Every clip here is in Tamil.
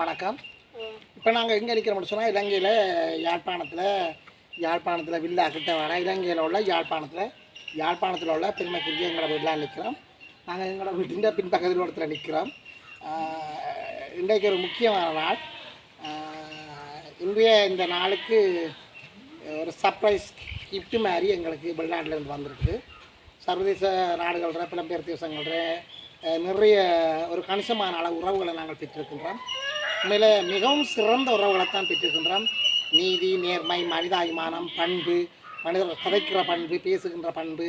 வணக்கம். இப்போ நாங்கள் எங்கே நிற்கிறோம்னு சொன்னால் இலங்கையில் யாழ்ப்பாணத்தில் வில்லா கிட்ட வர இலங்கையில் உள்ள யாழ்ப்பாணத்தில் உள்ள பெருமைக்குரிய எங்களோட வீட்டில் நிற்கிறோம். நாங்கள் எங்களோட வீட்டின் பின்பக்கத்தில் இடத்துல நிற்கிறோம். இன்றைக்கு ஒரு முக்கியமான நாள். இன்றைய இந்த நாளுக்கு ஒரு சர்ப்ரைஸ் கிஃப்ட் மாதிரி எங்களுக்கு வெளிநாட்டிலேருந்து வந்திருக்குது. சர்வதேச நாடுகள புலம்பெயர் தேசங்கள நிறைய ஒரு கணிசமான அளவு உறவுகளை நாங்கள் பெற்றிருக்கின்றோம். உண்மையில் மிகவும் சிறந்த உறவுகளைத்தான் பெற்றிருக்கின்றோம். நீதி, நேர்மை, மனிதாபிமானம், பண்பு, மனிதர்கள் கதைக்கிற பண்பு, பேசுகின்ற பண்பு,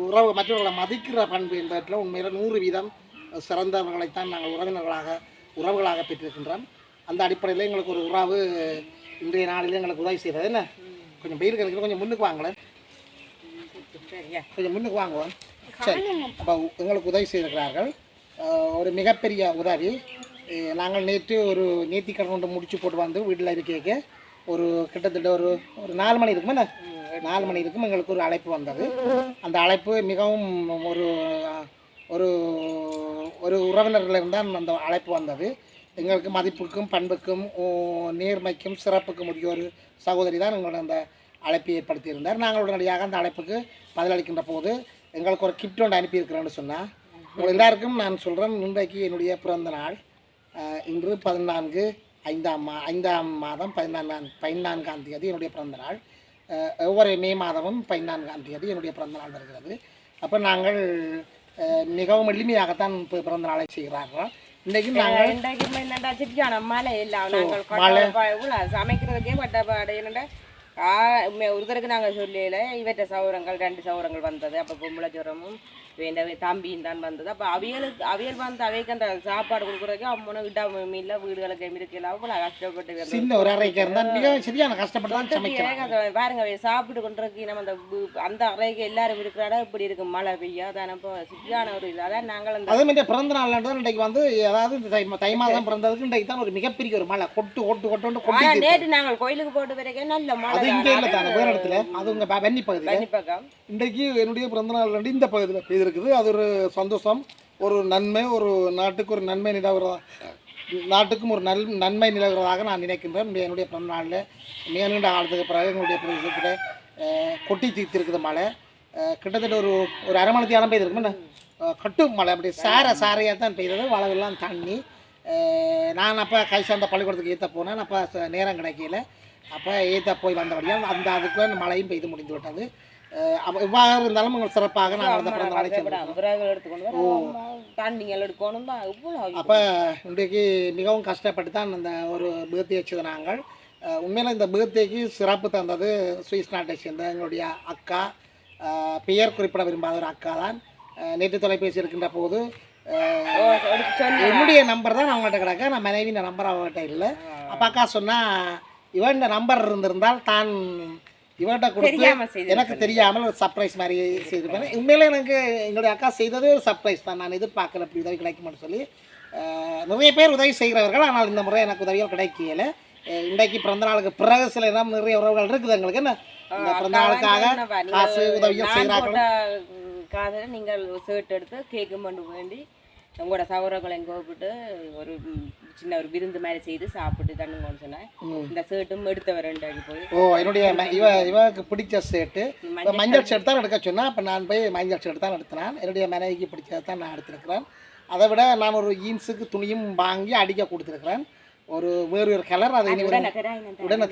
உறவு மற்றவர்களை மதிக்கிற பண்பு என்பவற்றில் உண்மையில் 100% சிறந்தவர்களைத்தான் நாங்கள் உறவுகளாக பெற்றிருக்கின்றோம். அந்த அடிப்படையில் எங்களுக்கு ஒரு உறவு இன்றைய நாளில் எங்களுக்கு உதவி செய்கிறது. என்ன கொஞ்சம் பேருக்கு எனக்கு கொஞ்சம் முன்னுக்கு வாங்கலை, கொஞ்சம் முன்னுக்கு வாங்குவோம். சரி, அப்போ எங்களுக்கு உதவி செய்திருக்கிறார்கள். ஒரு மிகப்பெரிய உதவி. நாங்கள் நேர்த்திக்கடன் கொண்டு முடிச்சு போட்டு வந்து வீட்டில் இருக்க ஒரு கிட்டத்தட்ட ஒரு 4 மணி இருக்குமே, 4 மணி இருக்கும் எங்களுக்கு ஒரு அழைப்பு வந்தது. அந்த அழைப்பு மிகவும் ஒரு ஒரு உறவினர்களிருந்தான் அந்த அழைப்பு வந்தது. எங்களுக்கு மதிப்புக்கும் பண்புக்கும் நேர்மைக்கும் சிறப்புக்கும் உரிய ஒரு சகோதரி தான் எங்களோட அந்த அழைப்பை ஏற்படுத்தியிருந்தார். நாங்கள் உடனடியாக அந்த அழைப்புக்கு பதிலளிக்கின்ற போது எங்களுக்கு ஒரு கிஃப்ட் ஒன்று அனுப்பியிருக்கிறேன்னு சொன்னால், உங்கள் எல்லாருக்கும் நான் சொல்கிறேன், இன்றைக்கு என்னுடைய பிறந்த நாள். இன்று 5ஆம் மாதம் 14ஆம் தேதி என்னுடைய பிறந்த நாள். ஒவ்வொரு மே மாதமும் 14ஆம் தேதி என்னுடைய பிறந்த நாள் வருகிறது. அப்போ நாங்கள் மிகவும் எளிமையாகத்தான் பிறந்த நாளை செய்கிறார்கள். இன்றைக்கு நாங்கள் மழை சமைக்கிறதுக்கே பட்டப்பாடு ஒருத்தருக்கு நாங்கள் சொல்லல. இவற்ற சௌரங்கள் 2 சௌரங்கள் வந்தது. அப்போ பொம்பளை ஜுரமும் தம்பியும் தான் வந்தது. அப்போ அவியல் வந்து அவைக்கு அந்த சாப்பாடு கொடுக்குறதுக்கு அம்மனை விட்டா மீன்ல வீடுகளுக்கு இருக்கல அவ்வளோ கஷ்டப்பட்டு பாருங்க. சாப்பிட்டு கொண்டிருக்கு நம்ம அந்த அறைக்கு எல்லாரும் இருக்கிறாடா இப்படி இருக்கு மழை பெய்யா. அதான் இப்போ சரியான ஒரு இது. அதான் நாங்கள் அந்த பிறந்த நாள் இன்றைக்கு வந்து அதாவது தை மாதம் பிறந்ததுக்கு இன்றைக்கு தான் ஒரு மிகப்பெரிய ஒரு மழை கொட்டு. நேற்று நாங்கள் கோயிலுக்கு போட்டு வரைக்கும் நல்ல மழை வேறு இடத்துல அது உங்க வெண்ணி பகுதி. இன்றைக்கு என்னுடைய பிறந்த நாள் இந்த பகுதியில் இருக்குது. அது ஒரு சந்தோஷம், ஒரு நன்மை, ஒரு நாட்டுக்கு ஒரு நன்மை நிலவுறதா, நாட்டுக்கும் ஒரு நன்மை நிலவுறதாக நான் நினைக்கின்றேன். என்னுடைய பிறந்த நாளில் மிக நீண்ட காலத்துக்கு பிறகு எங்களுடைய பிரதேசத்தில் கொட்டி தீர்த்திருக்குது மழை. கிட்டத்தட்ட ஒரு அரை மணி நேரம் பெய்திருக்குமே, கட்டும் மழை. அப்படி சாரையாக தான் பெய்தது. வளவெல்லாம் தண்ணி. நான் அப்போ கை சார்ந்த பள்ளிக்கூடத்துக்கு ஏற்ற போனேன். அப்போ நேரம் கிடைக்கல. அப்போ ஏற்ற போய் வந்தபடியால் அதுக்குள்ளே மழையும் பெய்து முடிந்து விட்டது. இவ்வாறு இருந்தாலும் உங்களுக்கு சிறப்பாக நாங்கள் அந்த பிறந்த நாளை அப்போ இன்றைக்கு மிகவும் கஷ்டப்பட்டு தான் அந்த ஒரு பேர்த்தி வச்சது. நாங்கள் உண்மையில் இந்த பேர்த்திக்கு சிறப்பு தந்தது சுவிஸ் நாட்டை சேர்ந்த எங்களுடைய அக்கா, பெயர் குறிப்பிட விரும்பாத ஒரு அக்கா தான். நேற்று தொலைபேசி இருக்கின்ற போது என்னுடைய நம்பர் தான் அவங்கள்ட்ட கிடக்க, நான் மனைவியின் நம்பர் அவங்ககிட்ட இல்லை. அப்போ அக்கா சொன்னால் இவன் நம்பர் இருந்திருந்தால் தான் இவன்கிட்ட கொடுத்து எனக்கு தெரியாமல் ஒரு சர்ப்ரைஸ் மாதிரி செய்திருப்பேன். உண்மையிலே எனக்கு எங்களுடைய அக்கா செய்ததே ஒரு சர்ப்ரைஸ் தான். நான் எதிர்பார்க்கல அப்படி உதவி கிடைக்குமான்னு சொல்லி. நிறைய பேர் உதவி செய்கிறவர்கள், ஆனால் இந்த முறை எனக்கு உதவிகள் கிடைக்கல. இன்றைக்கு பிறந்த நாளுக்கு பிறகு சில இடம் நிறைய உறவுகள் இருக்குது எங்களுக்கு. என்ன இந்த பிறந்த நாளுக்காக காசு உதவிகள் செய்கிறார்கள். நீங்கள் ஷர்ட் எடுத்து கேக்கு பண்ணு வேண்டி உங்களோட சகோதரங்களை கூப்பிட்டு ஒரு சின்ன ஒரு விருந்து மாதிரி செய்து சாப்பிட்டு தண்ணுங்கன்னு சொன்னேன். இந்த ஷர்ட்டும் எடுத்தவர் ரெண்டாக்கி போய் என்னுடைய இவருக்கு பிடிச்ச ஷர்ட்டு மஞ்சள் ஷர்ட் தான் எடுக்க சொன்னால். அப்போ நான் போய் மஞ்சள் ஷர்ட் தான் எடுத்தினேன். என்னுடைய மனைவிக்கு பிடிச்சதை தான் நான் எடுத்திருக்கிறேன். அதை விட நான் ஒரு ஜீன்ஸுக்கு துணியும் வாங்கி அடிக்க கொடுத்துருக்கிறேன். வேறு ஒரு கலர் அதை உடனே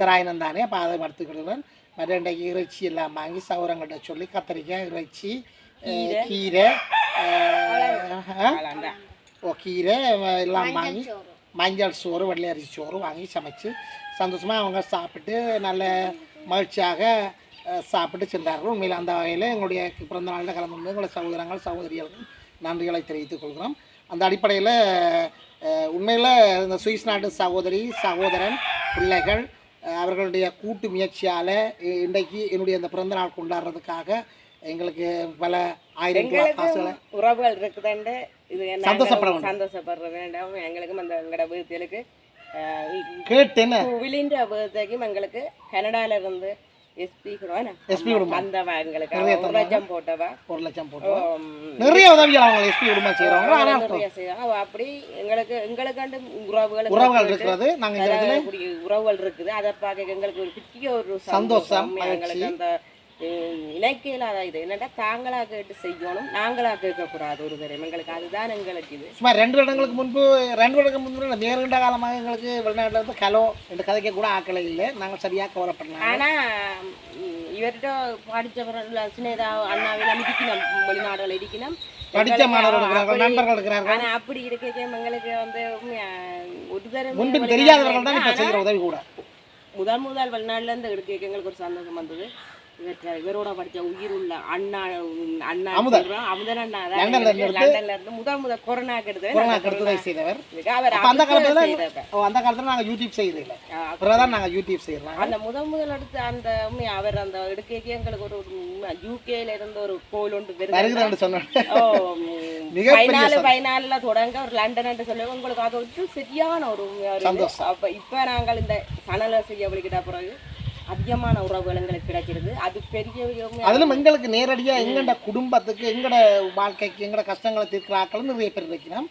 தானே. அப்போ அதை எடுத்துக்கிடுவேன். மற்ற இறைச்சி எல்லாம் வாங்கி சவரங்கிட்ட சொல்லி கத்திரிக்காய், இறைச்சி, கீரை கீரை எல்லாம் வாங்கி மஞ்சள் சோறு, வெள்ளை அரிசி சோறு வாங்கி சமைச்சு சந்தோஷமாக அவங்க சாப்பிட்டு நல்ல மகிழ்ச்சியாக சாப்பிட்டு சென்றார்கள். உண்மையில் அந்த வகையில் எங்களுடைய பிறந்த நாளில் கலந்து எங்களுடைய சகோதரங்கள் சகோதரிகளுக்கும் நன்றிகளை தெரிவித்துக் கொள்கிறோம். அந்த அடிப்படையில் உண்மையில் இந்த சுவிஸ் நாட்டு சகோதரன் பிள்ளைகள் அவர்களுடைய கூட்டு முயற்சியால் இன்றைக்கு என்னுடைய அந்த பிறந்த நாள் கொண்டாடுறதுக்காக எங்களுக்கு பல ஆயிரம் காசுகளை உறவுகள் இருக்குதுண்டு இது சந்தோஷப்பட வேண்டாம். எங்களுக்கும் அந்த எங்களோட வீட்டுக்கு கேட்டேன்னு விழின்ற வீட்டுக்கும் எங்களுக்கு கனடால இருந்து எஸ்பி குடும்பம் வந்தவா எங்களுக்கு 1 லட்சம் போட்டவா நிறைய உதவிகள் எஸ்பி குடும்பம் செய்யறாங்க. அப்படி எங்களுக்கு உறவுகள் இருக்கிறது. உறவுகள் இருக்குது. அதை பார்க்க எங்களுக்கு ஒரு பெரிய ஒரு சந்தோஷம். எங்களுக்கு அந்த இலக்கியலாத இது என்னடா தாங்களா கேட்டு செய்யணும், நாங்களா கேட்கக்கூடாது ஒரு தரம். எங்களுக்கு அதுதான் எங்களுக்கு இது. சும்மா 2 வருடங்களுக்கு முன்பு நேருண்ட காலமாக எங்களுக்கு வெளிநாட்டில் இருந்து கலோ ரெண்டு கதைக்க கூட ஆக்களை இல்லை. நாங்கள் சரியாக கவலைப்படலாம். ஆனால் இவர்கிட்ட படித்தவர்கள் சின்னதா அண்ணாவில் அனுப்பிக்கணும், வெளிநாடுகள் இருக்கணும், படித்த மாணவர்கள் நண்பர்கள் இருக்கிறார்கள். ஆனால் அப்படி இருக்க எங்களுக்கு வந்து ஒரு தரம் முன்பு தெரியாதவர்கள் தான் இப்போ செய்கிற உதவி கூட. முதல் வெளிநாடுல இருந்து எடுக்க எங்களுக்கு ஒரு சந்தோஷம் வந்தது. இவரோட படிச்ச உயிர் உள்ள அண்ணா அமுதன் அண்ணா லண்டன்ல இருந்து முதல் கொரோனாக்கு எடுத்து செய்தவர். அந்த காலத்துல நாங்க யூடியூப் செய்யல, அப்புறம் நாங்க யூடியூப் செய்யறோம். அந்த முதல் எடுத்து அந்த அவர் அந்த எடுக்க எங்களுக்கு ஒரு யூகேல இருந்து ஒரு கோயில் ஒன்று வருதுன்னு சொன்னாங்க. 14 தொடங்க ஒரு லண்டன் சொல்லுவாங்க. உங்களுக்கு அது ஒரு சரியான ஒரு சந்தோஷம். அப்ப இப்ப நாங்கள் இந்த சனலை செய்ய வழிகிட்ட பிறகு அதிகமான உறவுகள் எங்களுக்கு கிடைக்கிறது. அது பெரிய அதிலும் எங்களுக்கு நேரடியாக எங்கட குடும்பத்துக்கு எங்கட வாழ்க்கைக்கு எங்கட கஷ்டங்களை தீர்க்கிற ஆக்கள் நிறைய பேர் இருக்கிறோம்.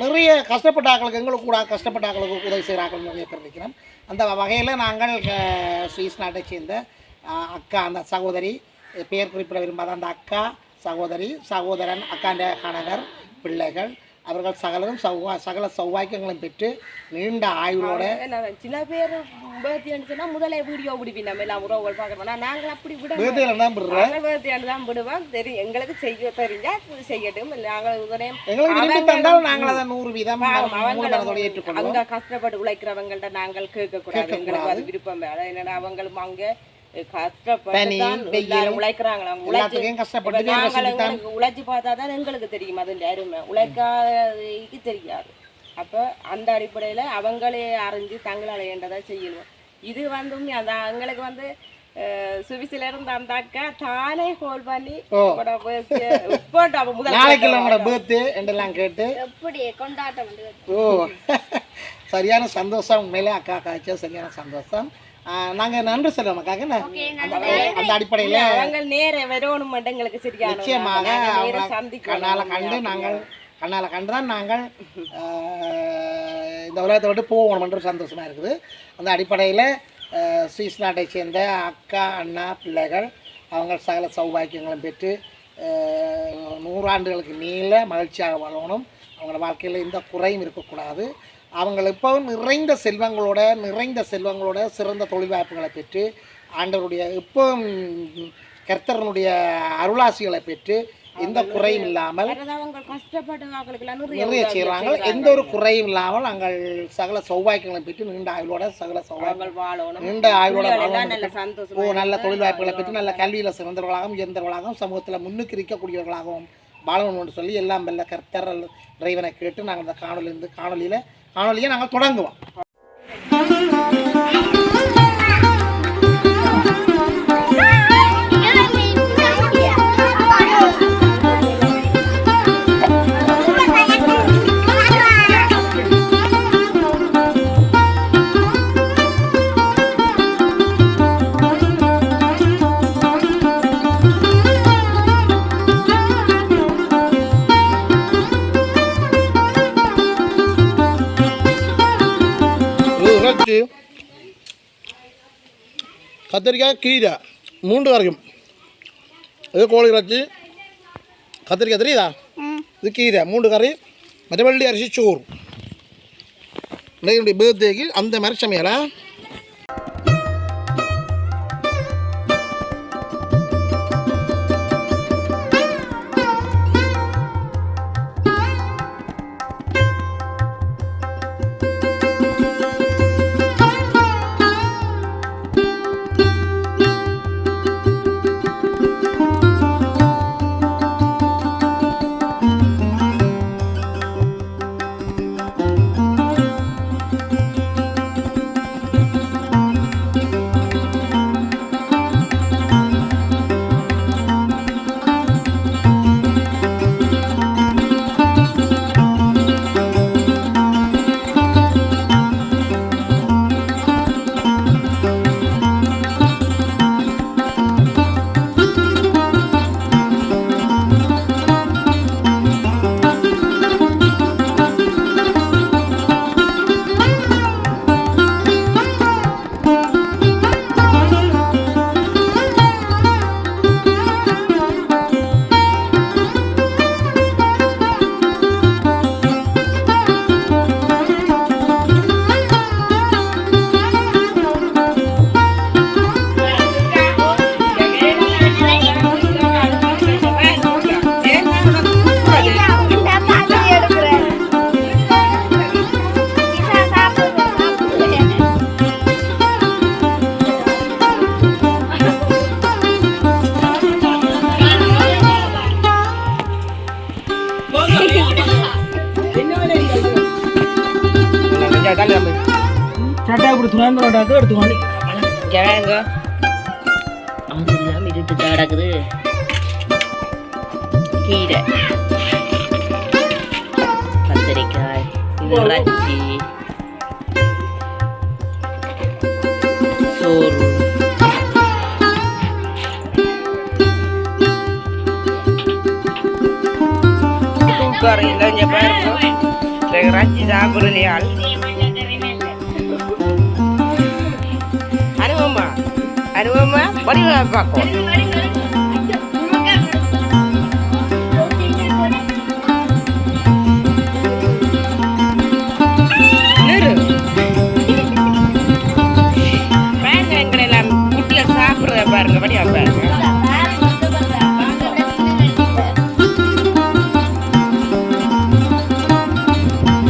நிறைய கஷ்டப்பட்ட ஆக்களுக்கு எங்களுக்கு கூட கஷ்டப்பட்ட ஆக்களுக்கு உதவி செய்கிற ஆக்கள் நிறைய பேர் இருக்கிறோம். அந்த வகையில் நாங்கள் சுவிஸ் நாட்டை சேர்ந்த அக்கா, அந்த சகோதரி பெயர் குறிப்பிட விரும்பாத அந்த அக்கா, சகோதரன், அக்காண்ட கணவர், பிள்ளைகள் அவர்கள் சகல சௌவாக்கியங்களும் பெற்று நீண்ட ஆயுளோட சில பேர் முதலே வீடியோ பிடிப்போம். நம்ம எல்லாம் உறவுகள் பார்க்கறோம். நாங்கள் அப்படி விடுவோம், தெரியும் எங்களுக்கு செய்ய தெரிஞ்சா செய்யட்டும். அவங்க கஷ்டப்பட்டு உழைக்கிறவங்கள்ட்ட நாங்கள் கேட்கக்கூடாது. எங்களுக்கு அது விருப்பம் வேலை. என்னன்னா அவங்களும் அங்க உழைச்சி பார்த்தாதான் எங்களுக்கு தெரியும் அதன் அருமை. உழைக்காதக்கு தெரியாது. அப்ப அந்த அடிப்படையில அவங்களே அறிஞ்சு தங்களால ஏண்டதா செய்யணும். இது வந்து அந்த எங்களுக்கு வந்து சுவிஸ்ல இருந்து அந்த அக்கா தானே கால் பண்ணி சரியான சந்தோஷம். உண்மையிலே அக்கா காய்ச்சா சரியான சந்தோஷம். நாங்க நன்றி சொல்லுவோம் அக்காக்கு. அந்த அடிப்படையில நிச்சயமாக கண்ணால கண்டுதான் நாங்கள் இந்த உலகத்தை விட்டு போகணும்ன்ற சந்தோஷமா இருக்குது. அந்த அடிப்படையில் சுவிஸ் நாட்டை சேர்ந்த அக்கா, அண்ணா, பிள்ளைகள் அவங்க சகல சௌபாக்கியங்களும் பெற்று 100 ஆண்டுகளுக்கு மேல மகிழ்ச்சியாக வாழணும். அவங்களோட வாழ்க்கையில் எந்த குறையும் இருக்கக்கூடாது. அவங்க இப்போவும் நிறைந்த செல்வங்களோட சிறந்த தொழில் வாய்ப்புகளை பெற்று ஆண்டவருடைய இப்போவும் கர்த்தரனுடைய அருளாசிகளை பெற்று எந்த குறையும் இல்லாமல் நிறைய செய்கிறாங்க. எந்த ஒரு குறையும் இல்லாமல் நாங்கள் சகல சௌபாக்கியங்களை பெற்று நீண்ட ஆயுளோட நல்ல தொழில் வாய்ப்புகளை பெற்று நல்ல கல்வியில் சிறந்தவர்களாகவும் உயர்ந்தவர்களாகவும் சமூகத்தில் முன்னுக்கு இருக்கக்கூடியவர்களாகவும் வாழணும் என்று சொல்லி எல்லாம் வெல்ல கர்த்தர் இறைவனை கேட்டு நாங்கள் இந்த காணொலியை நாங்கள் தொடங்குவோம். இறைச்சி, கத்திரிக்காய், கீரை 3 கறியும். இது கோழி இறைச்சி, கத்திரிக்காய் தெரியுதா, இது கீரை 3 கறி, மற்ற வெள்ளி அரிசி சோறு. என்னுடைய பர்த்டேக்கு அந்த மாதிரி சமையலா. சட்டை அப்படி துணாந்து எடுத்து வாங்கி ஜனங்க அது இல்லாமல் இருட்டு கிடக்குது. கீரை, கத்திரிக்காய், இது இறைச்சி, சோறு, தூக்கறையில் இங்கே பாருங்க இறைச்சி சாப்பிடலையால் அனுபவமா வடிவா பார்க்கும். எல்லாம் குட்டில சாப்பிடுற பாருங்க, வடிவா பாருங்க.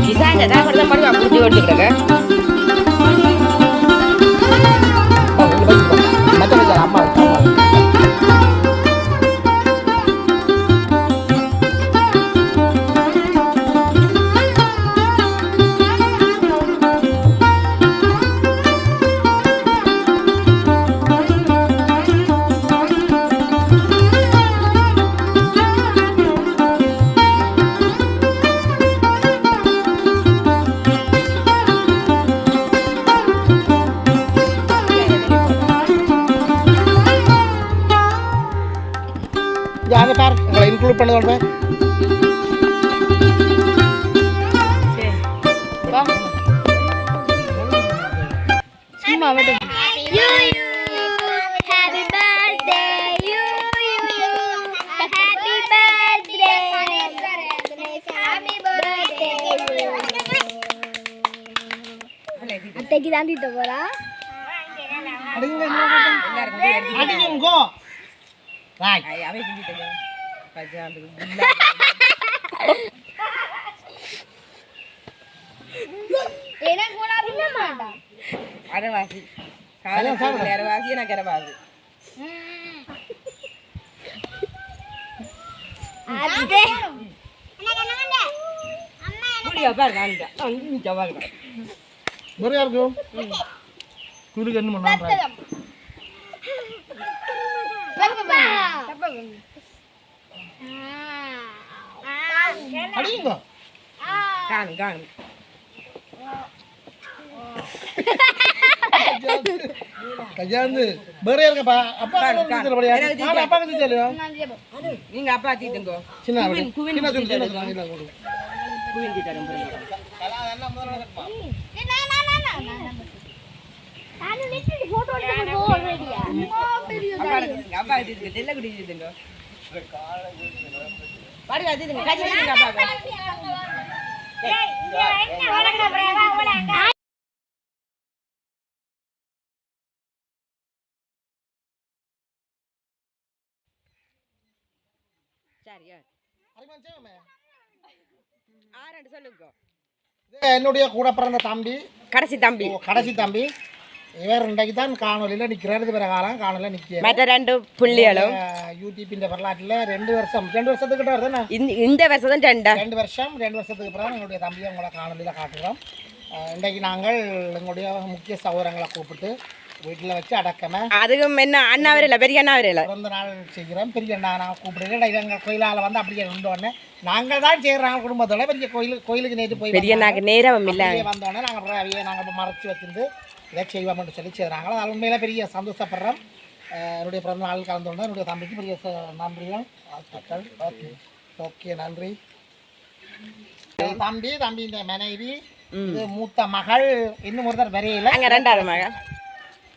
கிசாங்க சாப்பிடுறத வடிவா குட்டி ஓட்டுக்கிறாங்க. அம்மா யாரை பார் உங்களை இன்க்ளூட் பண்ண சொல்கிறேன். சும்மா மட்டும் happy birthday you happy birthday happy birthday அத்தைக்கு தான் தீட்ட போறா. அடிங்க ராய் அவை செஞ்சுட்டேங்க பஜாந்துக்கு எனக்கு கூட பின்ன மாட்டான் அரைவாசி காலையில் அரைவாசி எனக்கு அரைவாசி. அத்தை புரியா பாருங்க பாருங்க நிறையா இருக்கும். குளிருக்கு என்ன பண்ணலாம் அடிங்க காணு காணு கஜாந்து வேற இருக்கப்பா. அப்பா அப்பா கத்திச்சலையா நீங்க அப்பா தீட்டுங்க சின்ன குவின் குவின் தரும் அப்பா இதுங்க தெல்ல குடி இதுங்க பாடி அதுங்க கஞ்சி இதுங்க அப்பா சரியா ஆரண்டு சொல்லுங்க என்னுடைய கூட பிறந்த தம்பி கடைசி தம்பி இவர் இன்றைக்கு தான் காணொலியில் நிற்கிறார். இது பிற காலம் காணொலியில் நிற்கிறார். மற்ற 2 புள்ளிகளும் யூடியூப்பின் வரலாற்றில் 2 வருஷத்துக்கிட்ட வருதுண்ணா. இந்த வருஷம் தான் 2 வருஷத்துக்கு பிறகு எங்களுடைய தம்பியை உங்களை காணொலியில் காட்டுகிறோம். இன்றைக்கு நாங்கள் எங்களுடைய முக்கிய சகோதரங்களை கூப்பிட்டு வீட்டில் வச்சு அடக்கமே அதுக்கும் என்ன அண்ணா வரையில பெரிய அண்ணா வரையில பிறந்த நாள் செய்கிறோம். பெரிய அண்ணா நான் கூப்பிடுறேன். எங்கள் கோயிலால் வந்து அப்படியே உண்டோடனே நாங்கள் தான் செய்கிறோம் குடும்பத்தோட. பெரிய கோயிலுக்கு நேற்று போய் பெரிய நாங்கள் நேரம் இல்லை வந்தோடனே நாங்கள் அப்புறம் அவையை நாங்கள் மறைச்சி வச்சிருந்து இதை செய்வோம்னு சொல்லி செய்கிறாங்களோ அது உண்மையில பெரிய சந்தோஷப்படுறோம். என்னுடைய பிறந்த நாள் கலந்துள்ளோம். என்னுடைய தம்பிக்கு பெரிய நன்றிகள் வாழ்த்துக்கள். ஓகே நன்றி. தம்பி இந்த மனைவி இது மூத்த மகள் இன்னும் ஒருத்தர் வரையில அங்கே 2வது மகன்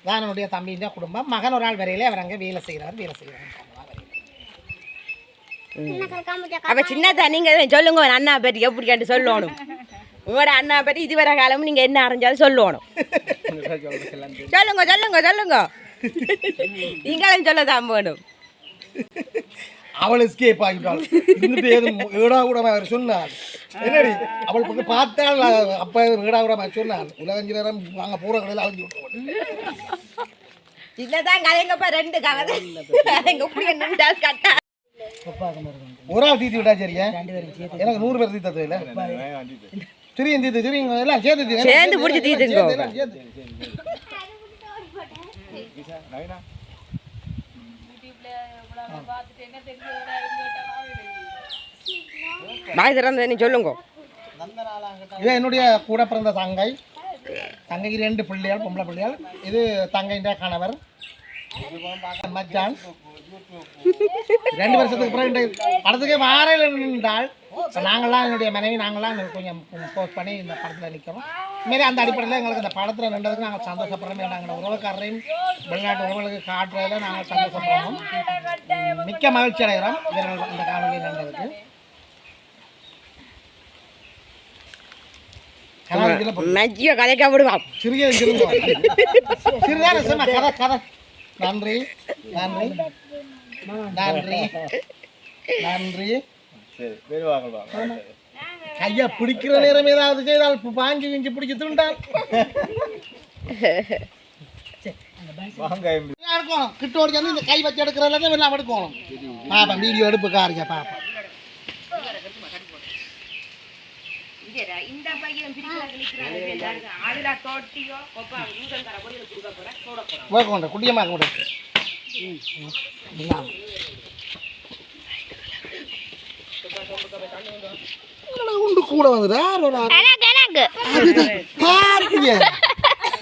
தான் என்னுடைய தம்பியின் குடும்பம். மகன் ஒரு ஆள் வரையிலே அவர் அங்கே வேலை செய்கிறார். அப்போ சின்னதா நீங்கள் சொல்லுங்க அண்ணா பற்றி எப்படி கேட்டு சொல்லணும். உங்களோட அண்ணா பற்றி இதுவரை காலமும் நீங்கள் என்ன அறிஞ்சாலும் சொல்லணும். சொல்லுங்க நீங்களும் சொல்லதான் வேணும். அவள் எஸ்கேப் ஆகிட்டாள். இருந்துட்டு ஏதும் ஏடா கூட அவர் சொன்னாள். என்னடி அவள் பக்கம் பார்த்தால் அப்போ ஏடா கூட சொன்னாள். உலகஞ்சு நேரம் நாங்கள் போகிற கடையில் அழிஞ்சு விட்டுருவோம். இல்லதான் கதைங்கப்பா 2 கதை எப்படி நின்றால் கட்டா ஒரு ஆள் தீத்தி விட்டா சரியா? எனக்கு 100 பேர் தீத்தது இல்லை. சரியும் தீத்து சரிங்க எல்லாம் சேர்ந்து பிடிச்சி தீத்துங்க. பாய் திறந்த நீ சொல்லுங்க. இது என்னுடைய கூட பிறந்த தங்கைக்கு 2 பிள்ளைகள் பொம்பளை பிள்ளைகள். இது தங்கைன்ற கணவர் மச்சான். 2 வருஷத்துக்கு பிறகு படத்துக்கே வாரையில் நின்றால் நாங்களாம் என்னுடைய மனைவி நாங்களாம் கொஞ்சம் போஸ்ட் பண்ணி இந்த படத்தில் நிற்கிறோம். இதுமாரி அந்த அடிப்படையில் எங்களுக்கு இந்த படத்தில் நின்றதுக்கு நாங்கள் சந்தோஷப்படுறோம். நாங்கள் உறவுக்காரரையும் வெளிநாட்டு உறவுகளுக்கு காட்டுறதில் நாங்கள் சந்தோஷப்படுறோம். மிக்க மகிழ்ச்சி அடைகிறோம் இவர்கள் இந்த காணொலியில் நின்றதுக்கு. கதைக்க விடுவான் கதை. நன்றி நன்றி நன்றி நன்றி. கையா பிடிக்கிற நேரம் ஏதாவது செய்தால் பாஞ்சு கிஞ்சி பிடிச்சி துண்டால் இருக்கணும். கிட்ட ஓடி இந்த கை வச்சு எடுக்கிறதுல எல்லாம் எடுக்கணும். பாப்பா வீடியோ எடுப்பு காரியா பாப்பா. குட்டியம்மா கூட உண்டு கூட வந்துடா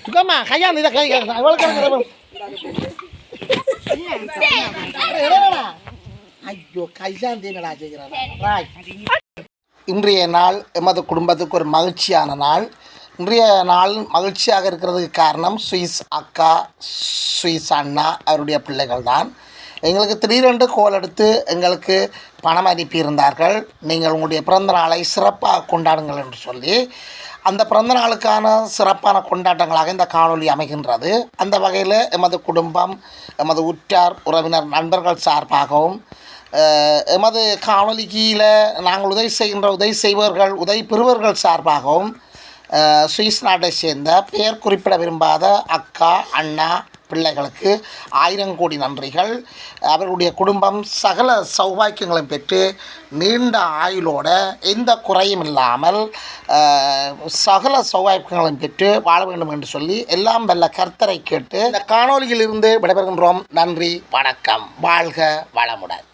சுகம்மா கையா இதை கை ஐயோ கைசாந்தீங்களா செய்கிறாங்க. இன்றைய நாள் எமது குடும்பத்துக்கு ஒரு மகிழ்ச்சியான நாள். இன்றைய நாள் மகிழ்ச்சியாக இருக்கிறதுக்கு காரணம் சுவிஸ் அக்கா சுவிஸ் அண்ணா அவருடைய பிள்ளைகள் தான். எங்களுக்கு திடீரென்று கோல் எடுத்து எங்களுக்கு பணம் அனுப்பியிருந்தார்கள். நீங்கள் உங்களுடைய பிறந்த நாளை சிறப்பாக கொண்டாடுங்கள் என்று சொல்லி அந்த பிறந்த நாளுக்கான சிறப்பான கொண்டாட்டங்களாக இந்த காணொலி அமைகின்றது. அந்த வகையில் எமது குடும்பம் எமது உற்றார் உறவினர் நண்பர்கள் சார்பாகவும் எமது காணொலி கீழே நாங்கள் உதவி செய்பவர்கள் உதவி பெறுபவர்கள் சார்பாகவும் சுவிஸ் நாட்டை சேர்ந்த பெயர் குறிப்பிட விரும்பாத அக்கா அண்ணா பிள்ளைகளுக்கு 1000 கோடி நன்றிகள். அவர்களுடைய குடும்பம் சகல சௌபாக்கியங்களும் பெற்று நீண்ட ஆயுளோட எந்த குறையும் இல்லாமல் சகல சௌபாக்கியங்களும் பெற்று வாழ வேண்டும் என்று சொல்லி எல்லாம் வல்ல கர்த்தரை கேட்டு இந்த காணொலியில் இருந்து விடைபெறுகின்றோம். நன்றி, வணக்கம், வாழ்க வளமுடன்.